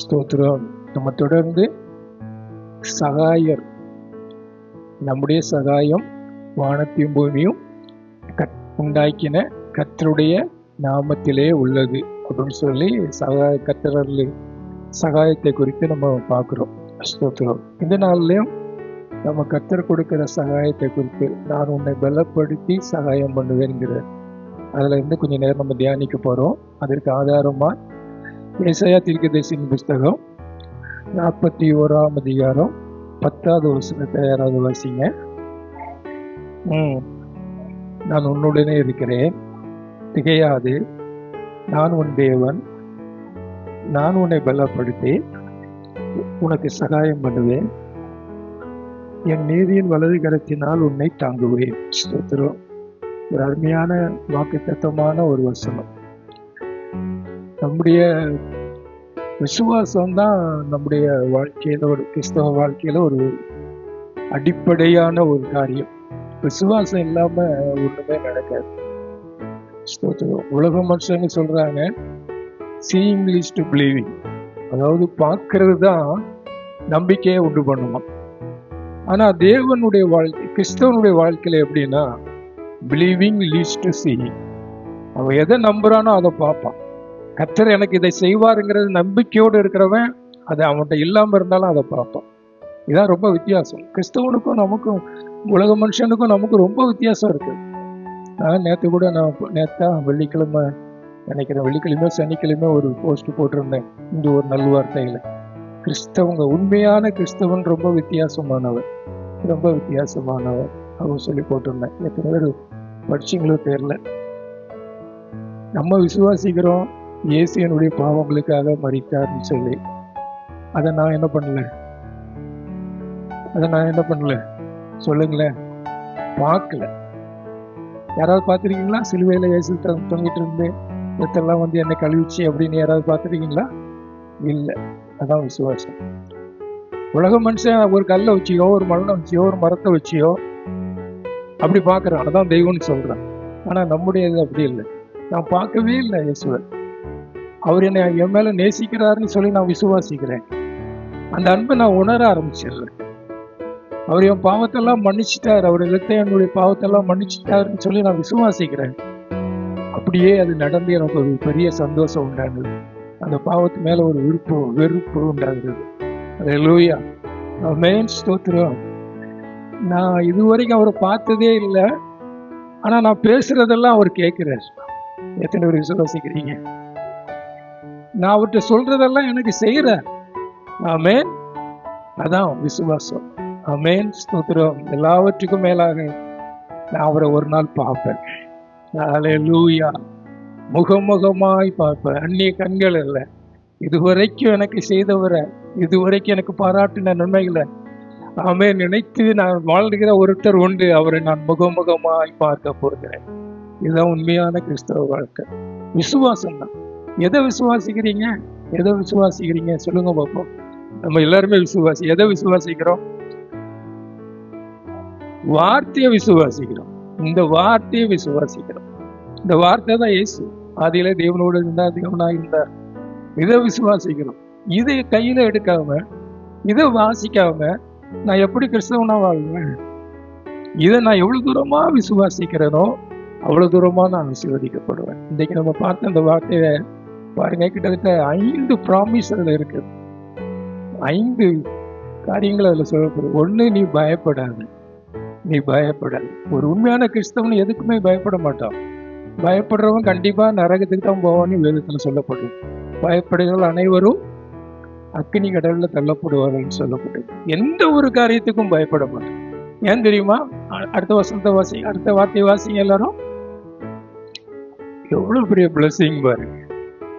ஸ்தோத்திரம். நம்ம தொடர்ந்து சகாயர், நம்முடைய சகாயம் வானத்தையும் பூமியும் உண்டாக்கின கர்த்தருடைய நாமத்திலே உள்ளது அப்படின்னு சொல்லி கர்த்தரில் சகாயத்தை குறித்து நம்ம பார்க்குறோம். ஸ்தோத்திரம். இந்த நாள்லையும் நம்ம கர்த்தர் கொடுக்கிற சகாயத்தை குறித்து நான் உன்னை பலப்படுத்தி சகாயம் பண்ணுவேங்கிற அதில் இருந்து கொஞ்சம் நேரம் நம்ம தியானிக்க போகிறோம். அதற்கு ஆதாரமாக ஏசாயா தீர்க்கதரிசியின் புஸ்தகம் 41ஆம் அதிகாரம் 10வது வசனத்தை யாராவது வாசிங்க. நான் உன்னுடனே இருக்கிறேன், திகையாது, நான் உன் தேவன், நான் உன்னை பலப்படுத்தி உனக்கு சகாயம் பண்ணுவேன், என் நீதியின் வலது கரத்தினால் உன்னை தாங்குவேன். ஸ்தோத்திரம். ஒரு அருமையான வாக்குத்தத்தமான ஒரு வசனம். நம்முடைய விசுவாசம்தான் நம்முடைய வாழ்க்கையில, ஒரு கிறிஸ்தவ வாழ்க்கையில ஒரு அடிப்படையான ஒரு காரியம். விசுவாசம் இல்லாம ஒண்ணுமே நடக்காது. உலக மனுஷங்க சொல்றாங்க சீயிங் லீஸ் டு பிலீவிங், அதாவது பார்க்கறது தான் நம்பிக்கையை உண்டு பண்ணுமா. ஆனா தேவனுடைய வாழ்க்கை, கிறிஸ்தவனுடைய வாழ்க்கையில எப்படின்னா பிலீவிங் லீஸ் டு சீயிங். அவன் எதை நம்புறானோ அதை பார்ப்பான். கர்த்தர் எனக்கு இதை செய்வாருங்கிறது நம்பிக்கையோடு இருக்கிறவன் அது அவன்கிட்ட இல்லாம இருந்தாலும் அதை பார்ப்பான். இதான் ரொம்ப வித்தியாசம். கிறிஸ்தவனுக்கும் நமக்கும், உலக மனுஷனுக்கும் நமக்கும் ரொம்ப வித்தியாசம் இருக்கு. நேற்று கூட நேற்றா வெள்ளிக்கிழமை நினைக்கிறேன், வெள்ளிக்கிழமை சனிக்கிழமை ஒரு போஸ்ட் போட்டிருந்தேன். இந்த ஒரு நல்வார்த்தைகளை கிறிஸ்தவங்க, உண்மையான கிறிஸ்தவன் ரொம்ப வித்தியாசமானவர், ரொம்ப வித்தியாசமானவர் அப்படின்னு சொல்லி போட்டிருந்தேன். எத்தனை பேர் படிச்சிங்களோ தெரியல. நம்ம விசுவாசிக்கிறோம் இயேசு என்னுடைய பாவங்களுக்காக மரித்தார்னு சொல்லி. அதை நான் என்ன பண்ணல சொல்லுங்களேன். பார்க்கல. யாராவது பார்த்துருக்கீங்களா? சிலுவையில் இயேசு தொங்கிட்டு இருந்து இதெல்லாம் வந்து என்னை கழுவிச்சு அப்படின்னு யாராவது பார்த்துருக்கீங்களா? இல்லை. அதான் விசுவாசம். உலக மனுஷன் ஒரு கல்லை வச்சியோ, ஒரு மண்ணை வச்சியோ, ஒரு மரத்தை வச்சியோ அப்படி பார்க்குறான், அதான் தெய்வம்னு சொல்கிறான். ஆனால் நம்முடையது அப்படி இல்லை. நான் பார்க்கவே இல்லை இயேசுவை. அவர் என்னை என் மேலே நேசிக்கிறாருன்னு சொல்லி நான் விசுவாசிக்கிறேன். அந்த அன்பை நான் உணர ஆரம்பிச்சிடுறேன். அவர் என் பாவத்தெல்லாம் மன்னிச்சிட்டார், அவர் என்னுடைய பாவத்தெல்லாம் மன்னிச்சிட்டாருன்னு சொல்லி நான் விசுவாசிக்கிறேன். அப்படியே அது நடந்து எனக்கு ஒரு பெரிய சந்தோஷம் உண்டாகுது. அந்த பாவத்து மேலே ஒரு வெறுப்பு உண்டாகுது. அல்லேலூயா, ஆமென், ஸ்தோத்திரம். நான் இதுவரைக்கும் அவரை பார்த்ததே இல்லை, ஆனால் நான் பேசுறதெல்லாம் அவர் கேட்கிறார். எத்தனை பேர் விசுவாசிக்கிறீங்க? நான் அவர்கிட்ட சொல்றதெல்லாம் எனக்கு செய்யறார். ஆமென். அதான் விசுவாசம். ஆமென், ஸ்தோத்திரம். எல்லாவற்றுக்கும் மேலாக நான் அவரை ஒரு நாள் பார்ப்பேன். அல்லேலூயா, முகமுகமாய் பார்ப்பேன். அந்நிய கண்கள் இல்லை. இதுவரைக்கும் எனக்கு செய்தவரை, இதுவரைக்கும் எனக்கு பாராட்டின நன்மைகளை ஆமென் நினைத்து நான் வாழ்கிற ஒருத்தர் உண்டு. அவரை நான் முகமுகமாய் பார்க்க போகிறேன். இதுதான் உண்மையான கிறிஸ்தவ வாழ்க்கை. விசுவாசம் தான். எதை விசுவாசிக்கிறீங்க சொல்லுங்க பார்ப்போம். நம்ம எல்லாருமே எதை விசுவாசிக்கிறோம்? வார்த்தையை விசுவாசிக்கிறோம். இந்த வார்த்தையை விசுவாசிக்கிறோம். இந்த வார்த்தை தான் இயேசு. ஆதியில தேவனோடு இருந்தார், தேவனா இருந்தார். இதை விசுவாசிக்கிறோம். இதை கையில எடுக்காம, இதை வாசிக்காம நான் எப்படி கிறிஸ்தவனா வாழ்வேன்? இதை நான் எவ்வளவு தூரமா விசுவாசிக்கிறேனோ அவ்வளவு தூரமா நான் ஆசீர்வதிக்கப்படுவேன். இன்றைக்கு நம்ம பார்த்த அந்த வார்த்தையை பாருங்க, கிட்டத்தட்ட 5 ப்ராமிஸ் அதில் இருக்கு. 5 காரியங்கள் அதில் சொல்லப்படுது. 1, நீ பயப்படாது. ஒரு உண்மையான கிறிஸ்தவன் எதுக்குமே பயப்பட மாட்டான். பயப்படுறவன் கண்டிப்பா நரகத்துக்கு தான் போவான்னு வேதத்துல சொல்லப்படுது. பயப்படுகிறவர்கள் அனைவரும் அக்கினி கடல்ல தள்ளப்படுவார்கள் சொல்லப்படுது. எந்த ஒரு காரியத்துக்கும் பயப்பட மாட்டான். ஏன் தெரியுமா? அடுத்த வார்த்தை வாசிங்க எல்லாரும். எவ்வளவு பெரிய பிளஸிங் பாருங்க.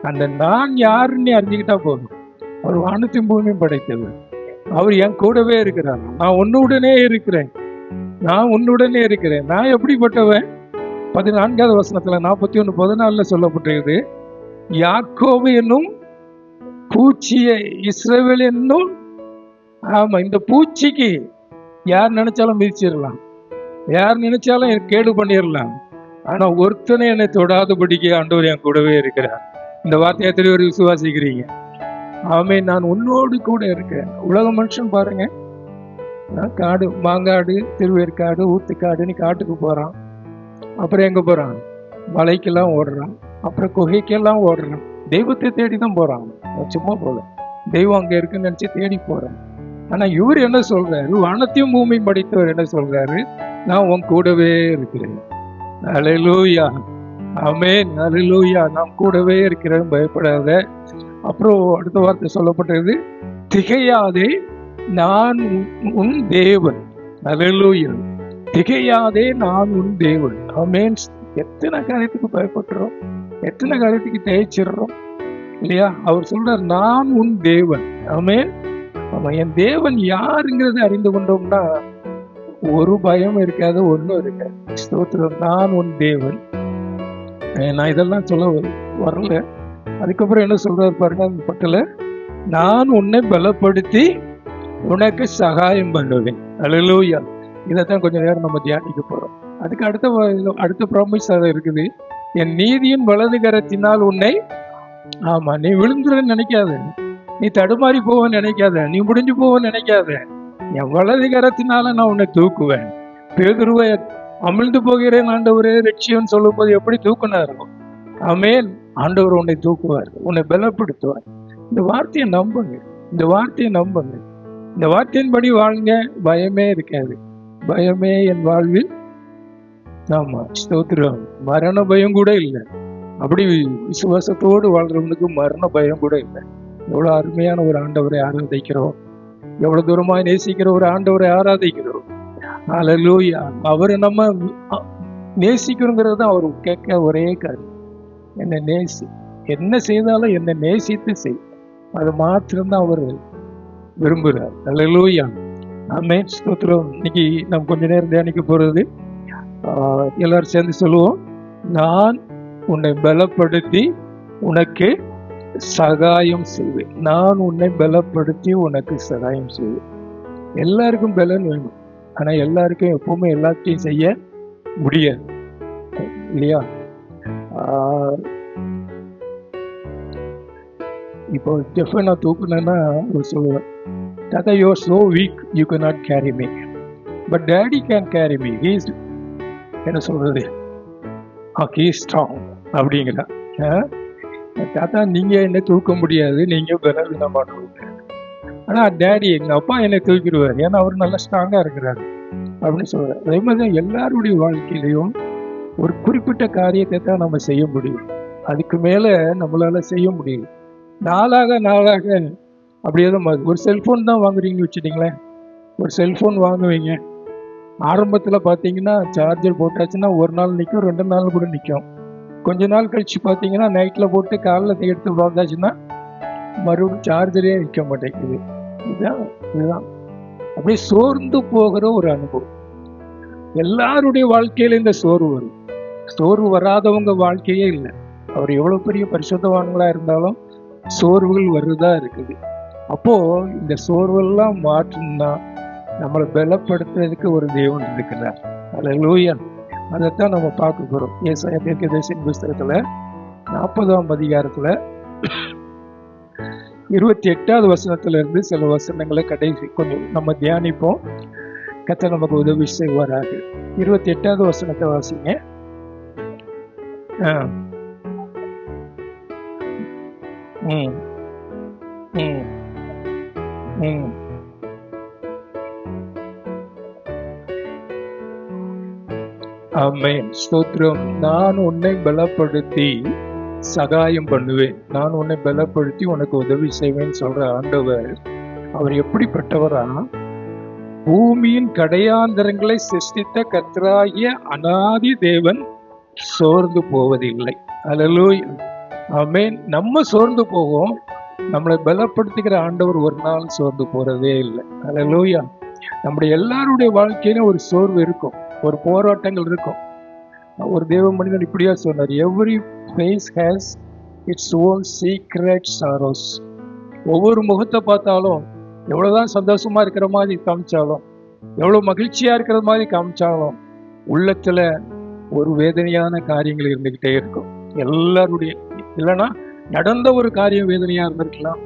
அந்த நான் யாருன்னு அறிஞ்சுக்கிட்டா போதும். அவர் வானத்தையும் பூமியும் படைத்தவர். அவர் என் கூடவே இருக்கிறார். நான் உன்னுடனே இருக்கிறேன். நான் எப்படிப்பட்டவன்? 14வது வசனத்துல 41:14 சொல்லப்பட்டிருக்குது. யாக்கோபு என்னும் பூச்சியை இஸ்ரவேல் என்னும். ஆமா, இந்த பூச்சிக்கு யார் நினைச்சாலும் மிதிச்சிடலாம், யார் நினைச்சாலும் கேடு பண்ணிடலாம். ஆனா ஒருத்தனை என்னை தொடாதபடிக்கு ஆண்டவர் என் கூடவே இருக்கிறார். இந்த வார்த்தையை எத்தனை பேர் விசுவாசிக்கிறீங்க? ஆமென். நான் உன்னோடு கூட இருக்கேன். உலக மனுஷன் பாருங்க, காடு, மாங்காடு, திருவேற்காடு, ஊத்துக்காடுன்னு காட்டுக்கு போறான். அப்புறம் எங்க போறான்? மலைக்கெல்லாம் ஓடுறான், அப்புறம் குகைக்கெல்லாம் ஓடுறான். தெய்வத்தை தேடி தான் போறான். சும்மா போல, தெய்வம் அங்க இருக்குன்னு நினைச்சு தேடி போறான். ஆனா இவர் என்ன சொல்றாரு? வானத்தையும் பூமியும் படைத்தவர் என்ன சொல்றாரு? நான் உன் கூடவே இருக்கிறேன். அல்லேலூயா, ஆமென், அல்லேலூயா. நான் கூடவே இருக்கிறேன், பயப்படாத. அப்புறம் அடுத்த வார்த்தை சொல்லப்பட்டது, திகையாதே, நான் உன் தேவன். அல்லேலூயா, திகையாதே, நான் உன் தேவன். ஆமென். எத்தனை காரியத்துக்கு பயப்படுறோம், எத்தனை காரியத்துக்கு தேய்ச்சிடுறோம் இல்லையா? அவர் சொல்றார், நான் உன் தேவன். ஆமென். ஆமா, என் தேவன் யாருங்கிறத அறிந்து கொண்டோம்னா ஒரு பயம் இருக்காது, ஒன்றும் இருக்காது. ஸ்தோத்திரம். நான் உன் தேவன். நான் இதெல்லாம் சொல்ல வரல. அதுக்கப்புறம் என்ன சொல்றாரு பாருங்க அந்த பக்கத்துல, நான் உன்னை பலப்படுத்தி உனக்கு சகாயம் பண்ணுவேன். அல்லேலூயா. இதைத்தான் கொஞ்ச நேரம் நம்ம தியானிக்க போறோம். அதுக்கு அடுத்த ப்ராமிஸ் அது இருக்குது, என் நீதியின் வலது கரத்தினால் உன்னை, ஆமா, நீ விழுந்துருன்னு நினைக்காத, நீ தடுமாறி போவன்னு நினைக்காத, நீ முடிஞ்சு போவன்னு நினைக்காத, என் வலது கரத்தினால நான் உன்னை தூக்குவேன். பேதுருவை அமிழ்ந்து போகிறேன் ஆண்டவரே ரட்சியம்னு சொல்லும் போது எப்படி தூக்குனா இருக்கும்? ஆமென். ஆண்டவர் உன்னை தூக்குவார், உன்னை பலப்படுத்துவார். இந்த வார்த்தையை நம்புங்க, இந்த வார்த்தையை நம்புங்க, இந்த வார்த்தையின்படி வாழுங்க. பயமே இருக்காது, பயமே என் வாழ்வில், ஆமா, ஸ்தோத்திரம், மரண பயம் கூட இல்லை. அப்படி விசுவாசத்தோடு வாழ்றவனுக்கு மரண பயம் கூட இல்லை. எவ்வளவு அருமையான ஒரு ஆண்டவரை ஆராதிக்கிறோம், எவ்வளவு தூரமாய் நேசிக்கிற ஒரு ஆண்டவரை ஆராதிக்கிறோம். அல்லேலூயா. அவரை நம்ம நேசிக்கணுங்கிறது அவர் கேட்க ஒரே காரியம், என்னை நேசி, என்ன செய்தாலும் என்னை நேசித்து செய். அது மாத்திரம்தான் அவர் விரும்புகிறார். அல்லேலூயா, ஆமென், ஸ்தோத்திரம். இன்னைக்கு நம்ம கொஞ்ச நேரம் தியானிக்க போறது, எல்லாரும் சேர்ந்து சொல்லுவோம், நான் உன்னை பலப்படுத்தி உனக்கு சகாயம் செய்வேன். நான் உன்னை பலப்படுத்தி உனக்கு சகாயம் செய்வேன். எல்லாருக்கும் பலன் வேணும், ஆனா எல்லாருக்கும் எப்பவுமே எல்லாத்தையும் செய்ய முடியாது இல்லையா? இப்போ ஜெஃபை நான் தூக்குனேன்னா அவர் சொல்லுவேன், தாத்தா you are so week, you can not carry me, but daddy can carry me. He's, என்ன சொல்றது, ஹீ ஸ்ட்ராங் அப்படிங்கிற. தாத்தா நீங்க என்ன தூக்க முடியாது, நீங்க பலவீனமானவங்க, ஆனா டேடி, எங்க அப்பா என்னை தூக்கிடுவார், ஏன்னா அவர் நல்லா ஸ்ட்ராங்கா இருக்கிறாரு அப்படின்னு சொல்றாரு. அதே மாதிரிதான் எல்லாருடைய வாழ்க்கையிலையும் ஒரு குறிப்பிட்ட காரியத்தை தான் நம்ம செய்ய முடியும், அதுக்கு மேல நம்மளால செய்ய முடியும். நாளாக நாளாக அப்படியே தான். ஒரு செல்போன் தான் வாங்குறீங்கன்னு வச்சுட்டீங்களேன், ஒரு செல்போன் வாங்குவீங்க, ஆரம்பத்தில் பார்த்தீங்கன்னா சார்ஜர் போட்டாச்சுன்னா ஒரு நாள் நிற்கும், 2 நாள் கூட நிற்கும். கொஞ்ச நாள் கழிச்சு பார்த்தீங்கன்னா நைட்டில் போட்டு காலைல எடுத்து பார்த்தாச்சுன்னா மறுபடியும் சார்ஜரே நிற்க மாட்டேங்குது. இதுதான் அப்படியே சோர்ந்து போகிற ஒரு அனுபவம். எல்லாருடைய வாழ்க்கையில இந்த சோர்வு வரும். சோர்வு வராதவங்க வாழ்க்கையே இல்லை. அவர் எவ்வளவு பெரிய பரிசுத்தவான்களா இருந்தாலும் சோர்வுகள் வருதா இருக்குது. அப்போ இந்த சோர்வெல்லாம் மாற்றணும்னா நம்மளை பலப்படுத்துறதுக்கு ஒரு தேவன் இருக்கிறார். அல்லேலூயா. அதைத்தான் நம்ம பார்க்க போறோம். ஏசாயா தீர்க்கதரிசியின் புஸ்தகத்துல 40ஆம் அதிகாரத்துல 28வது வசனத்துல இருந்து சில வசனங்களை கடைசி கொஞ்சம் நம்ம தியானிப்போம். கர்த்தர் நமக்கு உதவி செய்வாராக. 28வது வசனத்தை வாசிங்க. ஆமென், ஸ்தோத்திரம். நான் உன்னை பலப்படுத்தி சகாயம் பண்ணுவேன், நான் உன்னை பலப்படுத்தி உனக்கு உதவி செய்வேன் சொல்ற ஆண்டவர் அவர் எப்படிப்பட்டவரா? பூமியின் கடையாந்தரங்களை சிருஷ்டித்த கர்த்தராகிய அநாதி தேவன் சோர்ந்து போவதில்லை. அல்லேலூயா, ஆமென். நம்ம சோர்ந்து போவோம், நம்மளை பலப்படுத்துகிற ஆண்டவர் ஒரு நாள் சோர்ந்து போறதே இல்லை. அல்லேலூயா. நம்முடைய எல்லாருடைய வாழ்க்கையிலும் ஒரு சோர்வு இருக்கும், ஒரு போராட்டங்கள் இருக்கும். ஒரு தேவ மனிதன் இப்படியா சொன்னார், every face has its own secret sorrows. ஒவ்வொரு முகத்தை பார்த்தாலும், எவ்வளவுதான் சந்தோஷமா இருக்கிற மாதிரி காமிச்சாலும், எவ்வளவு மகிழ்ச்சியா இருக்கிற மாதிரி காமிச்சாலும், உள்ளத்துல ஒரு வேதனையான காரியங்கள் இருந்துகிட்டே இருக்கும் எல்லாருடைய. இல்லைன்னா நடந்த ஒரு காரியம் வேதனையா இருந்திருக்கலாம்,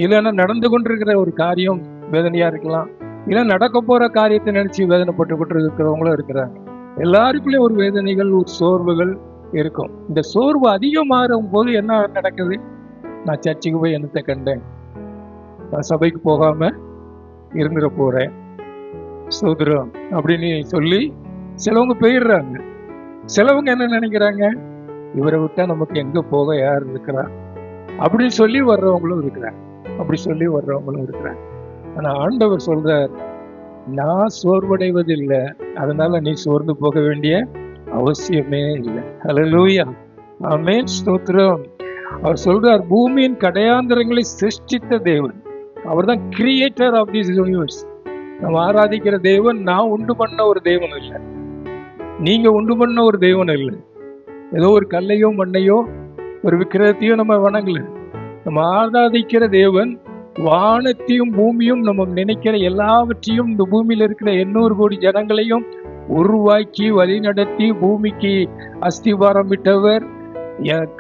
இல்லைன்னா நடந்து கொண்டிருக்கிற ஒரு காரியம் வேதனையா இருக்கலாம், இல்லை நடக்க போற காரியத்தை நினைச்சு வேதனைப்பட்டு கொண்டு இருக்கிறவங்களும் இருக்கிறாங்க. எல்லாருக்குள்ளேயும் ஒரு வேதனைகள், ஒரு சோர்வுகள் இருக்கும். இந்த சோர்வு அதிகமாகும் போது என்ன நடக்குது? நான் சர்ச்சுக்கு போய் என்னத்தை கண்டேன், நான் சபைக்கு போகாம இருந்துட போறேன், சோதரம் அப்படின்னு சொல்லி சிலவங்க போயிடுறாங்க. சிலவங்க என்ன நினைக்கிறாங்க, இவரை விட்டா நமக்கு எங்க போக யார் இருக்கிறா அப்படின்னு சொல்லி வர்றவங்களும் இருக்கிறாங்க. அப்படி சொல்லி வர்றவங்களும் இருக்கிறாங்க. ஆனா ஆண்டவர் சொல்றார், நான் சோர்வடைவதில்லை, அதனால நீ சோர்ந்து போக வேண்டிய அவசியமே இல்லை. ஹல்லேலூயா, ஆமென், ஸ்தோத்திரம். அவர் சொல்றார், பூமியின் கடையாந்தரங்களை சிருஷ்டித்த தேவன், அவர் தான் கிரியேட்டர் ஆஃப் திஸ் யூனிவர்ஸ். நம்ம ஆராதிக்கிற தேவன் நான் உண்டு பண்ண ஒரு தேவன் இல்லை, நீங்க உண்டு பண்ண ஒரு தேவன் இல்லை. ஏதோ ஒரு கல்லையோ மண்ணையோ ஒரு விக்கிரகத்தையோ நம்ம வணங்கல. நம்ம ஆராதிக்கிற தேவன் வானத்தையும் பூமியும் நம்ம நினைக்கிற எல்லாவற்றையும், இந்த பூமியில இருக்கிற 800 கோடி ஜனங்களையும் உருவாக்கி வழி நடத்தி பூமிக்கு அஸ்திவாரம் விட்டவர்,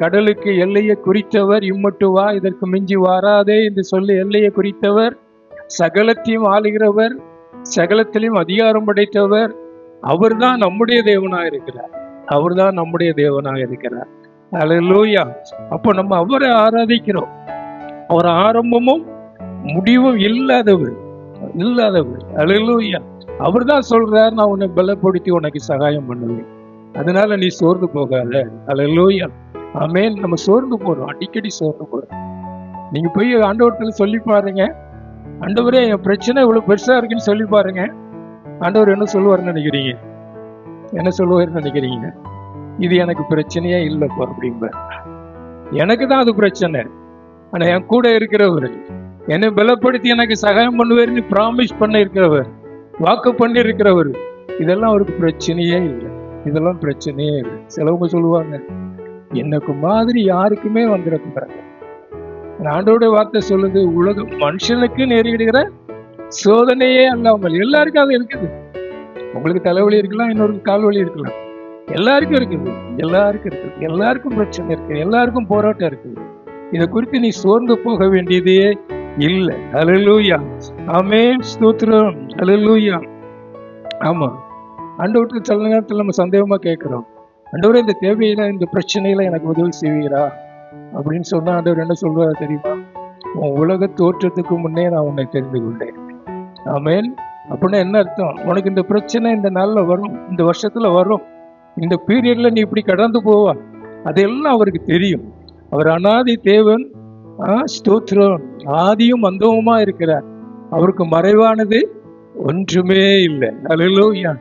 கடலுக்கு எல்லையை குறித்தவர், இம்மட்டு வா இதற்கு மிஞ்சி வாராதே என்று சொல்லி எல்லையை குறித்தவர், சகலத்தையும் ஆளுகிறவர், சகலத்திலையும் அதிகாரம் படைத்தவர். அவர் தான் நம்முடைய தேவனாக இருக்கிறார். அவர் தான் நம்முடைய தேவனாக இருக்கிறார். ஹல்லேலூயா. அப்போ நம்ம அவரை ஆராதிக்கிறோம். அவர் ஆரம்பமும் முடிவும் இல்லாதவர். ஹல்லேலூயா. அவர் தான் சொல்றார், நான் உன்னை பலப்படுத்தி உனக்கு சகாயம் பண்ணுவேன், அதனால நீ சோர்ந்து போகாத. ஹல்லேலூயா, ஆமென். நம்ம சோர்ந்து போறோம், அடிக்கடி சோர்ந்து போறோம். நீங்க போய் ஆண்டவர்கிட்ட சொல்லி பாருங்க, ஆண்டவரே என் பிரச்சனை இவ்வளவு பெருசா இருக்குன்னு சொல்லி பாருங்க. ஆண்டவர் என்ன சொல்லுவார்னு நினைக்கிறீங்க? என்ன சொல்லுவாருன்னு நினைக்கிறீங்க? இது எனக்கு பிரச்சனையே இல்லைப்பா அப்படிம்பார். எனக்கு தான் அது பிரச்சனை, ஆனா என் கூட இருக்கிறவர், என்னை பலப்படுத்தி எனக்கு சகாயம் பண்ணுவார்னு ப்ராமிஸ் பண்ண இருக்கிறவர், வாக்கு பண்ணி இருக்கிறவர், இதெல்லாம் அவருக்கு பிரச்சனையே இல்லை. இதெல்லாம் பிரச்சனையே இல்லை. சிலவங்க சொல்லுவாங்க, எனக்கு மாதிரி யாருக்குமே வந்துடக்கூடாது. ஆண்டவருடைய வார்த்தை சொல்லுது, உலக மனுஷனுக்கு நேரிடுகிற சோதனையே அல்லாமல் எல்லாருக்கும் அது இருக்குது. உங்களுக்கு தலைவலி இருக்கலாம், இன்னொரு கால்வலி இருக்கலாம், எல்லாருக்கும் இருக்குது, எல்லாருக்கும் பிரச்சனை இருக்கு, எல்லாருக்கும் போராட்டம் இருக்குது. இதை குறித்து நீ சோர்ந்து போக வேண்டியதே இல்லை. ஹல்லேலூயா, ஆமென், ஸ்தோத்திரம், ஹல்லேலூயா. ஆமா, ஆண்டவர்கிட்ட சில நேரத்தில் நம்ம சந்தேகமா கேட்கிறோம், ஆண்டவரே இந்த தேவையில இந்த பிரச்சனையில எனக்கு உதவி செய்வீரா அப்படின்னு சொன்னா ஆண்டவர் என்ன சொல்றாரு தெரியுமா? உன் உலக தோற்றத்துக்கு முன்னே நான் உன்னை தெரிந்து கொண்டேன். ஆமென். அப்படின்னா என்ன அர்த்தம்? உனக்கு இந்த பிரச்சனை இந்த நாள்ல வரும், இந்த வருஷத்துல வரும், இந்த பீரியட்ல நீ இப்படி கடந்து போவா, அதெல்லாம் அவருக்கு தெரியும். அவர் அனாதி தேவன், ஸ்தோத்திரம், ஆதியும் அந்தவுமா இருக்கிறார். அவருக்கு மறைவானது ஒன்றுமே இல்லை. ஹல்லேலூயா.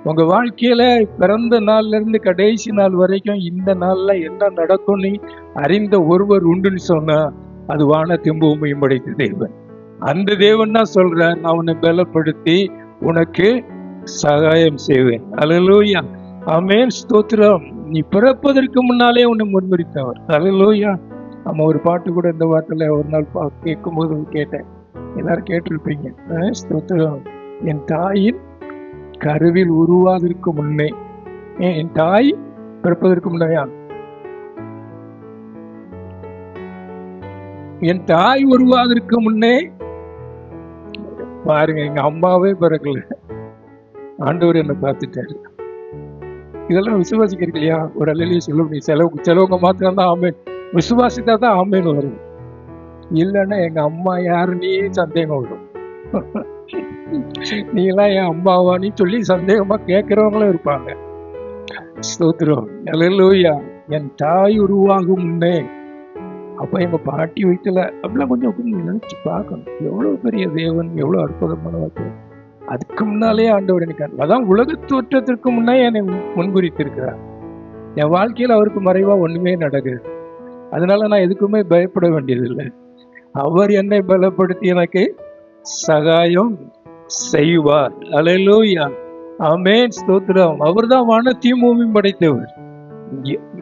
உங்க வாழ்க்கையில பிறந்த நாள்ல இருந்து கடைசி நாள் வரைக்கும் இந்த நாள்ல என்ன நடக்கும்னு அறிந்த ஒருவர் உண்டுன்னு சொன்னா அது வானத்தையும் பூமியும் படைத்த தேவன். அந்த தேவன் தான் சொல்றார், நான் உன்னை பலப்படுத்தி உனக்கு சகாயம் செய்வேன். ஹல்லேலூயா, ஆமென், ஸ்தோத்திரம். நீ பிறப்பதற்கு முன்னாலே உன்னை முன்குறித்தவர். ஹல்லேலூயா. நம்ம ஒரு பாட்டு கூட இந்த வார்த்தையில ஒரு நாள் கேட்கும் போது கேட்டேன், எல்லாரும் கேட்டிருப்பீங்க. ஸ்தோத்திரம். என் தாயின் கருவில் உருவாவதற்கு முன்னே, என் தாய் பிறப்பதற்கு முன்னையா, என் தாய் உருவாவதற்கு முன்னே பாருங்க, எங்க அம்மாவே பிறக்கல, ஆண்டவர் என்ன பார்த்துட்டாரு. இதெல்லாம் விசுவாசிக்கிறீங்க இல்லையா? ஒரு அல்லையே சொல்ல முடியும். செலவுங்க மாத்திரம் தான் ஆமேன், விசுவாசித்தா தான் ஆமேன்னு வரும். இல்லைன்னா எங்க அம்மா யாருன்னே சந்தேகம் வரும். நீங்களாம் என் அம்மாவான்னு சொல்லி சந்தேகமா கேட்கிறவங்களும் இருப்பாங்க. ஸ்தோத்திரம், ஹல்லேலூயா. என் தாய் உருவாகும் முன்னே, அப்ப எங்க பாட்டி வீட்டுல அப்படிலாம் கொஞ்சம் நினைச்சு பார்க்கணும், எவ்வளவு பெரிய தேவன், எவ்வளவு அற்புதமான வாக்கு. அதுக்கு முன்னாலே ஆண்டவர் எனக்கு, அதான் உலக தோற்றத்திற்கு முன்னே என்னை முன்குறித்திருக்கிறார். என் வாழ்க்கையில அவருக்கு மறைவா ஒண்ணுமே நடக்குது, அதனால நான் எதுக்குமே பயப்பட வேண்டியதில்லை. அவர் என்னை பலப்படுத்தி எனக்கு சகாயம் செய்வார். ஹல்லேலூயா, ஆமென், ஸ்தோத்திரம். அவர் தான் வானத்தையும் பூமியும் படைத்தவர்,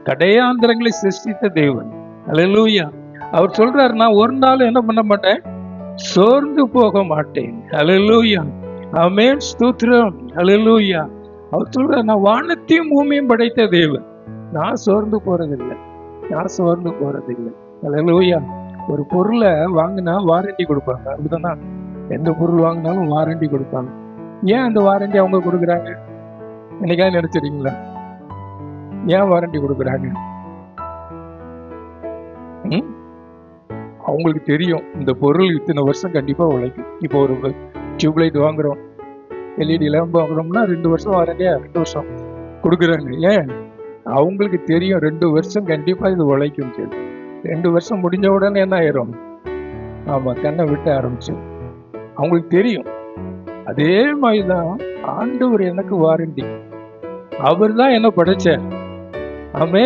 கடையாந்தரங்களை சிருஷ்டித்த தேவன். ஹல்லேலூயா. அவர் சொல்றார், நான் ஒரு நாள் என்ன பண்ண மாட்டேன், சோர்ந்து போக மாட்டேன். ஹல்லேலூயா, ஆமென், ஸ்தோத்திரம், ஹல்லேலூயா. அவர் சொல்றார், நான் வானத்தையும் பூமியும் படைத்த தேவன், நான் சோர்ந்து போறதில்லை. ஹல்லேலூயா. ஒரு பொருளை வாங்கினா வாரண்டி கொடுப்பாங்க, அப்படிதானா? எந்த பொருள் வாங்கினாலும் வாரண்டி கொடுப்பாங்க. ஏன் அந்த வாரண்டி அவங்க கொடுக்குறாங்க? என்னைக்காவது நினைச்சிருக்கீங்களா? ஏன் வாரண்டி கொடுக்குறாங்க? அவங்களுக்கு தெரியும் இந்த பொருள் இத்தனை வருஷம் கண்டிப்பா உழைக்கும். இப்போ ஒரு டியூப்லைட் வாங்குறோம், எல்இடி லேம்ப் வாங்குறோம்னா 2 வருஷம் வாரண்டியா 2 வருஷம் கொடுக்குறாங்க. ஏன்? அவங்களுக்கு தெரியும் 2 வருஷம் கண்டிப்பா இது உழைக்கும். 2 வருஷம் முடிஞ்ச உடனே என்ன ஆயிரும்? ஆமா, கண்ணை விட்டு ஆரம்பிச்சு. அவங்களுக்கு தெரியும். அதே மாதிரிதான் ஆண்டவர் எனக்கு வாரண்டி. அவர் தான் என்ன படைச்சார். ஆமே,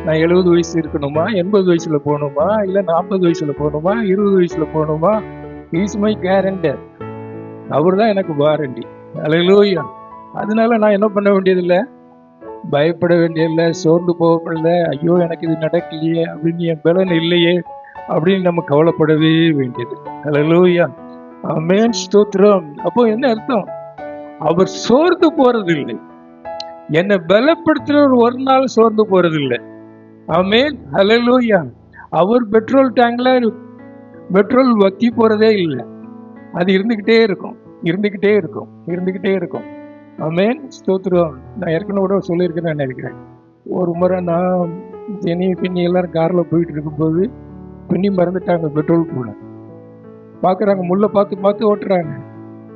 நான் 70 வயசு இருக்கணுமா, 80 வயசுல போகணுமா, இல்ல 40 வயசுல போகணுமா, 20 வயசுல போகணுமா? Is my guarantor. அவர் தான் எனக்கு வாரண்டி. அல்லேலூயா. அதனால நான் என்ன பண்ண வேண்டியதில்லை, பயப்பட வேண்டியதில்லை, சோர்ந்து போகப்படல, ஐயோ எனக்கு இது நடக்கலையே அப்படின்னு, என் பலன் இல்லையே அப்படின்னு நம்ம கவலைப்படவே வேண்டியது. அல்லேலூயா. ஆமென், ஸ்தோத்திரம். அப்போ என்ன அர்த்தம்? அவர் சோர்ந்து போறதில்லை. என்னை பலப்படுத்துறவர் ஒரு நாள் சோர்ந்து போறதில்லை. ஆமென், ஹல்லேலூயா. அவர் பெட்ரோல் டேங்க்ல பெட்ரோல் வத்தி போறதே இல்லை. அது இருந்துகிட்டே இருக்கும், இருந்துகிட்டே இருக்கும், இருந்துகிட்டே இருக்கும். ஆமென், ஸ்தோத்திரம். நான் ஏற்கனவே கூட சொல்லியிருக்கிறேன் நினைக்கிறேன். ஒரு முறை நான் பின்னி எல்லாரும் கார்ல போயிட்டு இருக்கும்போது பின்னி மறந்துட்டாங்க பெட்ரோல் போட. பாக்குறாங்க, முள்ள பார்த்து பார்த்து ஓட்டுறாங்க.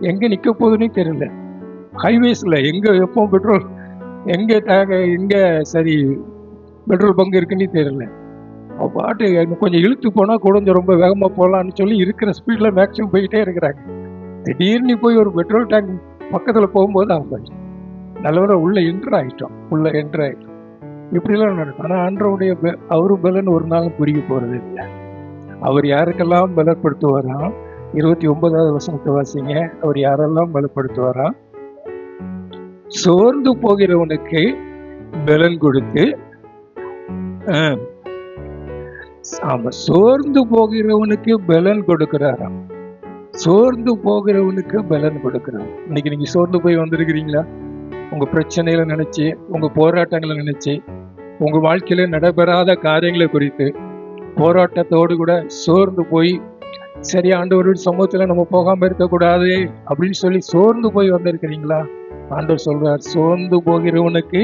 எங்க நிக்க போகுதுன்னே தெரியல. ஹைவேஸ்ல எங்க எப்போ பெட்ரோல் எங்க எங்க சரி பெட்ரோல் பங்கு இருக்குன்னு தெரியல. பாட்டு கொஞ்சம் இழுத்து போனா கூட ரொம்ப வேகமா போகலான்னு சொல்லி இருக்கிற ஸ்பீட்ல மேக்சிமம் போயிட்டே இருக்கிறாங்க. திடீர்னு போய் ஒரு பெட்ரோல் டேங்க் பக்கத்துல போகும்போது அவங்க நல்லவரை உள்ள என்டர் ஆயிட்டோம். இப்படிலாம் நடக்கும். ஆனா ஆண்டவருடைய அவரு பலன் ஒரு நாளும் புரிய போறது இல்லை. அவர் யாருக்கெல்லாம் பலப்படுத்துவாராம்? 29வது வசனத்தை வாசிங்க. அவர் யாரெல்லாம் பலப்படுத்துவாராம்? சோர்ந்து போகிறவனுக்கு பலன் கொடுத்து, ஆமா, சோர்ந்து போகிறவனுக்கு பலன் கொடுக்கிறாராம். சோர்ந்து போகிறவனுக்கு பலன் கொடுக்கிறார். இன்னைக்கு நீங்க சோர்ந்து போய் வந்திருக்கிறீங்களா? உங்க பிரச்சனைகளை நினைச்சு, உங்க போராட்டங்களை நினைச்சு, உங்க வாழ்க்கையில நடைபெறாத காரியங்களை குறித்து போராட்டத்தோடு கூட சோர்ந்து போய், சரி ஆண்டவருடைய சமூகத்துல நம்ம போகாம இருக்கக்கூடாது அப்படின்னு சொல்லி சோர்ந்து போய் வந்திருக்கிறீங்களா? ஆண்டவர் சொல்றார், சோர்ந்து போகிறவனுக்கு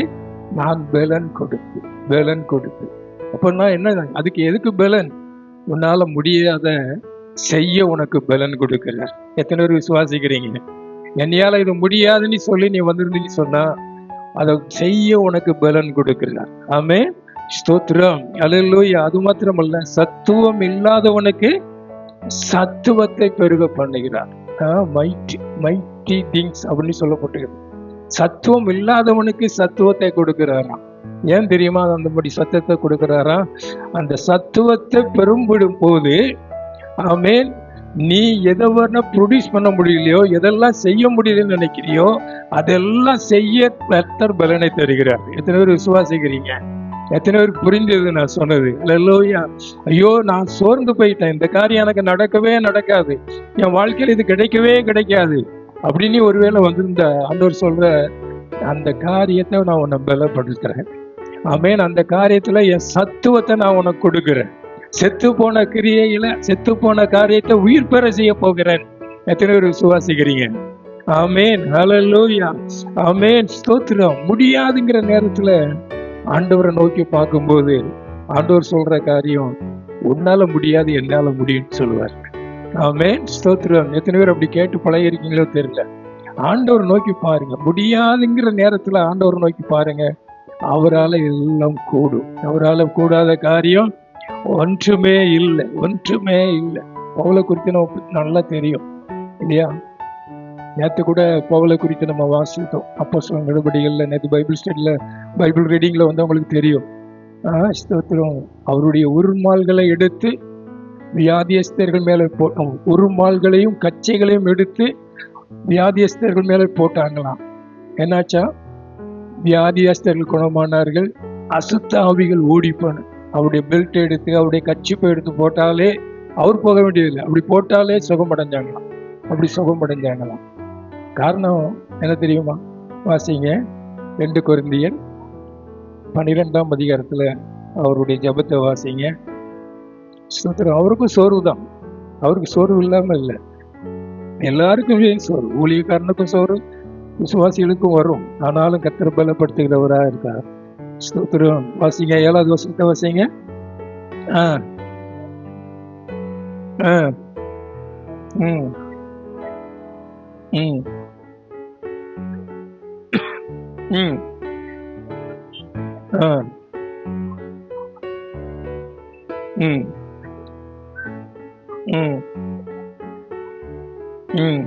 நான் பலன் கொடுத்து. அப்படின்னா என்ன? அதுக்கு எதுக்கு பலன்? உன்னால முடியாத செய்ய உனக்கு பலன் கொடுக்கிறார். எத்தனை பேர் விசுவாசிக்கிறீங்க? என்னையால இது முடியாதுன்னு சொல்லி நீ வந்திருந்தீங்க சொன்னா அதை செய்ய உனக்கு பலன் கொடுக்கிறார். ஆமே, ஸ்தோத்திரம், அல்லேலூயா. அது மாத்திரமல்ல, சத்துவம் இல்லாதவனுக்கு சத்துவத்தை பெருக பண்ணுகிறார். மைட்டி திங்ஸ் அப்படின்னு சொல்லப்பட்டிருக்கு. சத்துவம் இல்லாதவனுக்கு சத்துவத்தை கொடுக்கிறாராம். ஏன் தெரியுமா அந்தபடி சத்துவத்தை கொடுக்கிறாராம்? அந்த சத்துவத்தை பெரும்பிடும் போது, ஆமென், நீ எதை வேணா ப்ரொடியூஸ் பண்ண முடியலையோ, எதெல்லாம் செய்ய முடியலன்னு நினைக்கிறியோ அதெல்லாம் செய்ய கர்த்தர் பலனை தருகிறார். எத்தனை பேர் விசுவாசிக்கிறீங்க? எத்தனை பேருக்கு புரிஞ்சது நான் சொன்னது? அல்லேலூயா. ஐயோ நான் சோர்ந்து போயிட்டேன், இந்த காரியம் எனக்கு நடக்கவே நடக்காது, என் வாழ்க்கையில் இது கிடைக்கவே கிடைக்காது அப்படின்னு ஒருவேளை வந்திருந்த ஆண்டவர் சொல்ற, அந்த காரியத்தை நான் உன்னை பலப்படுத்துறேன். ஆமென். அந்த காரியத்துல என் சத்துவத்தை நான் உனக்கு கொடுக்கிறேன். செத்து போன கிரியையில செத்து போன காரியத்தை உயிர் பெற செய்ய போகிறேன். எத்தனை பேர் விசுவாசிக்கிறீங்க? ஆமென், ஹல்லேலூயா. ஆமென், ஸ்தோத்திரம். முடியாதுங்கிற நேரத்துல ஆண்டவரை நோக்கி பார்க்கும்போது ஆண்டவர் சொல்ற காரியம், உன்னால முடியாது என்னால முடியும்னு சொல்லுவார். ஆமென், ஸ்தோத்திரம். எத்தனை பேர் அப்படி கேட்டு பழகிருக்கீங்களோ தெரியல. ஆண்டவர் நோக்கி பாருங்க. முடியாதுங்கிற நேரத்துல ஆண்டவர் நோக்கி பாருங்க. அவரால் எல்லாம் கூடும். அவரால் கூடாத காரியம் ஒன்றுமே இல்லை, ஒன்றுமே இல்லை. பவுலை குறித்து நமக்கு நல்லா தெரியும் இல்லையா? நேற்று கூட பவுலை குறித்து நம்ம வாசித்தோம் அப்போஸ்தலர் நடவடிக்கைகள்ல. நேற்று பைபிள் ஸ்டடியில, பைபிள் ரீடிங்ல வந்து அவங்களுக்கு தெரியும். ஸ்தோத்திரம். அவருடைய உருமால்களை எடுத்து வியாதியஸ்தர்கள் மேலே போட்டோம். உருமால்களையும் கச்சைகளையும் எடுத்து வியாதியஸ்தர்கள் மேலே போட்டாங்களாம். என்னாச்சா? வியாதியஸ்தர்கள் குணமானார்கள், அசுத்த ஆவிகள் ஓடிப்போன. அவருடைய பெல்ட் எடுத்து, அவருடைய கச்சிப்பை எடுத்து போட்டாலே, அவர் போக வேண்டியதில்லை, அப்படி போட்டாலே சுகமடைஞ்சாங்களாம். அப்படி சுகமடைஞ்சாங்களாம். காரணம் என்ன தெரியுமா? வாசிங்க 2 கொரிந்தியர் 12ஆம் அதிகாரத்துல அவருடைய ஜெபத்தை வாசிங்க. ஸ்தோத்திரம். அவருக்கும் சோர்வு தான், அவருக்கு சோர்வு இல்லாம இல்லை. எல்லாருக்குமே சோர்வு, ஊழியக்காரனுக்கும் சோர்வு, விசுவாசிகளுக்கும் வரும். ஆனாலும் கர்த்தர் பலப்படுத்துகிறவரா இருக்கார். ஸ்தோத்திரம். வாசிங்க 7வது வசனத்தை வாசிங்க. ஆ ஆ ம் ம் ம் ஆ ம் ம் ம்